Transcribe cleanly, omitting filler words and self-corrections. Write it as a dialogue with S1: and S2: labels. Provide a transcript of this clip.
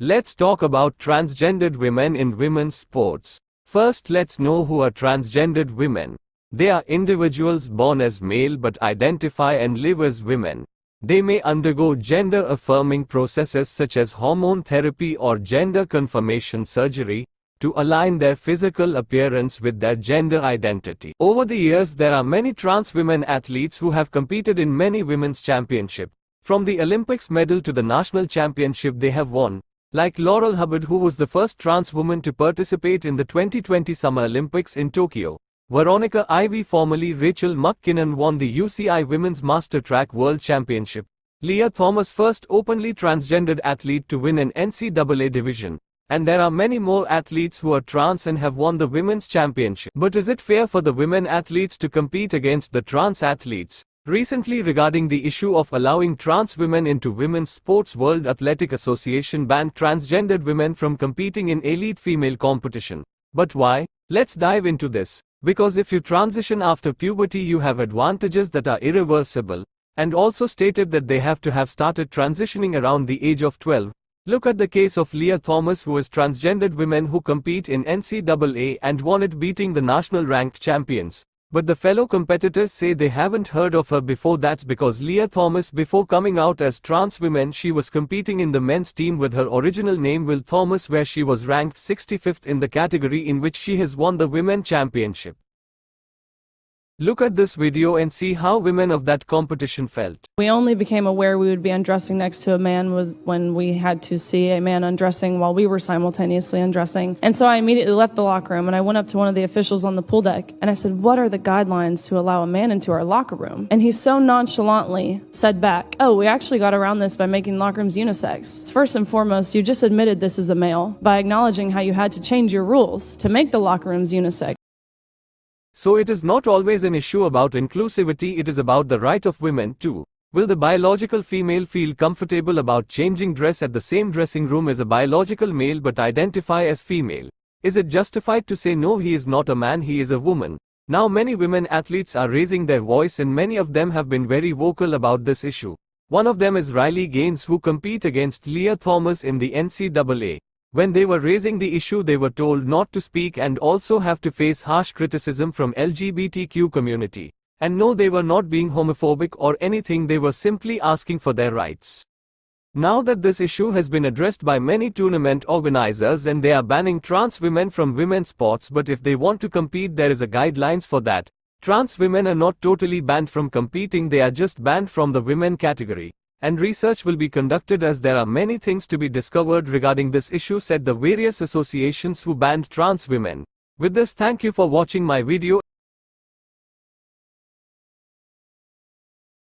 S1: Let's talk about transgendered women in women's sports. First, let's know who are transgendered women. They are individuals born as male but identify and live as women. They may undergo gender-affirming processes such as hormone therapy or gender confirmation surgery to align their physical appearance with their gender identity. Over the years, there are many trans women athletes who have competed in many women's championships. From the Olympics medal to the national championship they have won, like Laurel Hubbard, who was the first trans woman to participate in the 2020 Summer Olympics in Tokyo. Veronica Ivy, formerly Rachel McKinnon, won the UCI Women's Master Track World Championship. Leah Thomas, first openly transgendered athlete to win an NCAA division. And there are many more athletes who are trans and have won the women's championship. But is it fair for the women athletes to compete against the trans athletes? Recently, regarding the issue of allowing trans women into women's sports, World Athletic Association banned transgendered women from competing in elite female competition. But why? Let's dive into this. Because if you transition after puberty, you have advantages that are irreversible, and also stated that they have to have started transitioning around the age of 12. Look at the case of Leah Thomas, who is transgendered women who compete in NCAA and won it, beating the national ranked champions. But the fellow competitors say they haven't heard of her before. That's because Leah Thomas, before coming out as trans women, she was competing in the men's team with her original name Will Thomas, where she was ranked 65th in the category in which she has won the women's championship. Look at this video and see how women of that competition felt.
S2: We only became aware we would be undressing next to a man was when we had to see a man undressing while we were simultaneously undressing. And so I immediately left the locker room and I went up to one of the officials on the pool deck and I said, "What are the guidelines to allow a man into our locker room?" And he so nonchalantly said back, "Oh, we actually got around this by making locker rooms unisex. First and foremost, you just admitted this is a male by acknowledging how you had to change your rules to make the locker rooms unisex."
S1: So it is not always an issue about inclusivity, it is about the right of women too. Will the biological female feel comfortable about changing dress at the same dressing room as a biological male but identify as female? Is it justified to say no, he is not a man, he is a woman? Now many women athletes are raising their voice and many of them have been very vocal about this issue. One of them is Riley Gaines, who compete against Leah Thomas in the NCAA. When they were raising the issue, they were told not to speak and also have to face harsh criticism from LGBTQ community. And no, they were not being homophobic or anything, they were simply asking for their rights. Now that this issue has been addressed by many tournament organizers and they are banning trans women from women's sports, but if they want to compete there is a guidelines for that. Trans women are not totally banned from competing, they are just banned from the women category. And research will be conducted as there are many things to be discovered regarding this issue, said the various associations who banned trans women. With this, thank you for watching my video.